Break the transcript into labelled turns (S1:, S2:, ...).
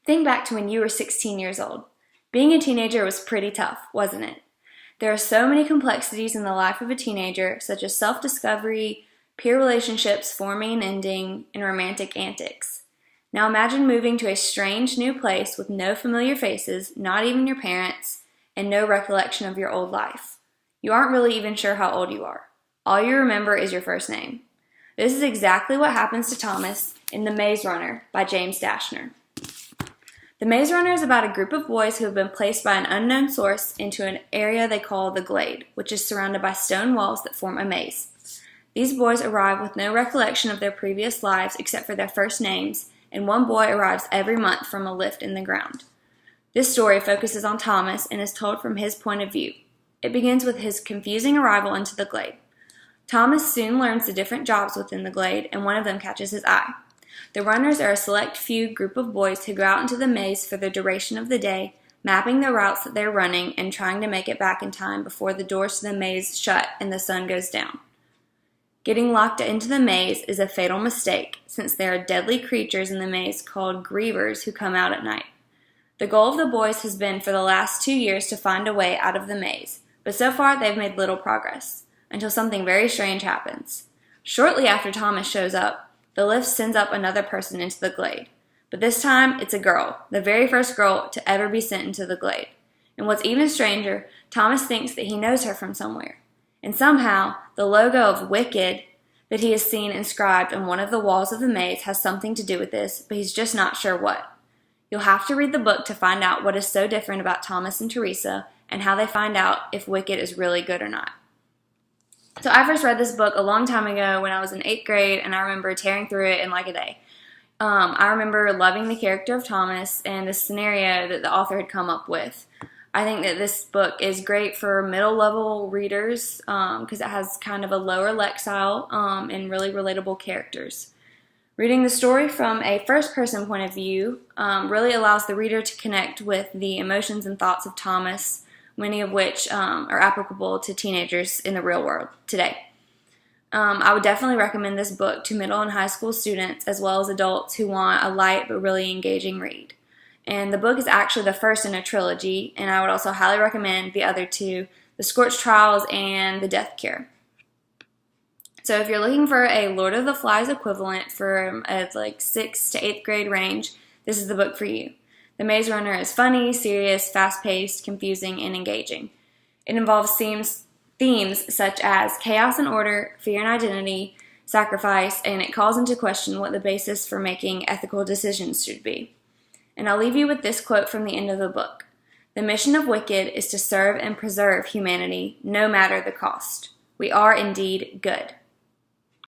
S1: Think back to when you were 16 years old. Being a teenager was pretty tough, wasn't it? There are so many complexities in the life of a teenager, such as self-discovery, peer relationships forming and ending, and romantic antics. Now imagine moving to a strange new place with no familiar faces, not even your parents, and no recollection of your old life. You aren't really even sure how old you are. All you remember is your first name. This is exactly what happens to Thomas in The Maze Runner by James Dashner. The Maze Runner is about a group of boys who have been placed by an unknown source into an area they call the Glade, which is surrounded by stone walls that form a maze. These boys arrive with no recollection of their previous lives except for their first names, and one boy arrives every month from a lift in the ground. This story focuses on Thomas and is told from his point of view. It begins with his confusing arrival into the Glade. Thomas soon learns the different jobs within the Glade, and one of them catches his eye. The runners are a select few group of boys who go out into the maze for the duration of the day, mapping the routes that they're running and trying to make it back in time before the doors to the maze shut and the sun goes down. Getting locked into the maze is a fatal mistake, since there are deadly creatures in the maze called grievers who come out at night. The goal of the boys has been for the last 2 years to find a way out of the maze, but so far they've made little progress, until something very strange happens. Shortly after Thomas shows up, the lift sends up another person into the Glade. But this time, it's a girl, the very first girl to ever be sent into the Glade. And what's even stranger, Thomas thinks that he knows her from somewhere. And somehow, the logo of Wicked that he has seen inscribed on one of the walls of the maze has something to do with this, but he's just not sure what. You'll have to read the book to find out what is so different about Thomas and Teresa and how they find out if Wicked is really good or not. So I first read this book a long time ago when I was in 8th grade, and I remember tearing through it in like a day. I remember loving the character of Thomas and the scenario that the author had come up with. I think that this book is great for middle-level readers because it has kind of a lower lexile and really relatable characters. Reading the story from a first-person point of view really allows the reader to connect with the emotions and thoughts of Thomas, many of which are applicable to teenagers in the real world today. I would definitely recommend this book to middle and high school students as well as adults who want a light but really engaging read. And the book is actually the first in a trilogy, and I would also highly recommend the other two, The Scorched Trials and The Death Cure. So if you're looking for a Lord of the Flies equivalent for a 6th to 8th grade range, this is the book for you. The Maze Runner is funny, serious, fast-paced, confusing, and engaging. It involves themes such as chaos and order, fear and identity, sacrifice, and it calls into question what the basis for making ethical decisions should be. And I'll leave you with this quote from the end of the book. The mission of Wicked is to serve and preserve humanity, no matter the cost. We are indeed good.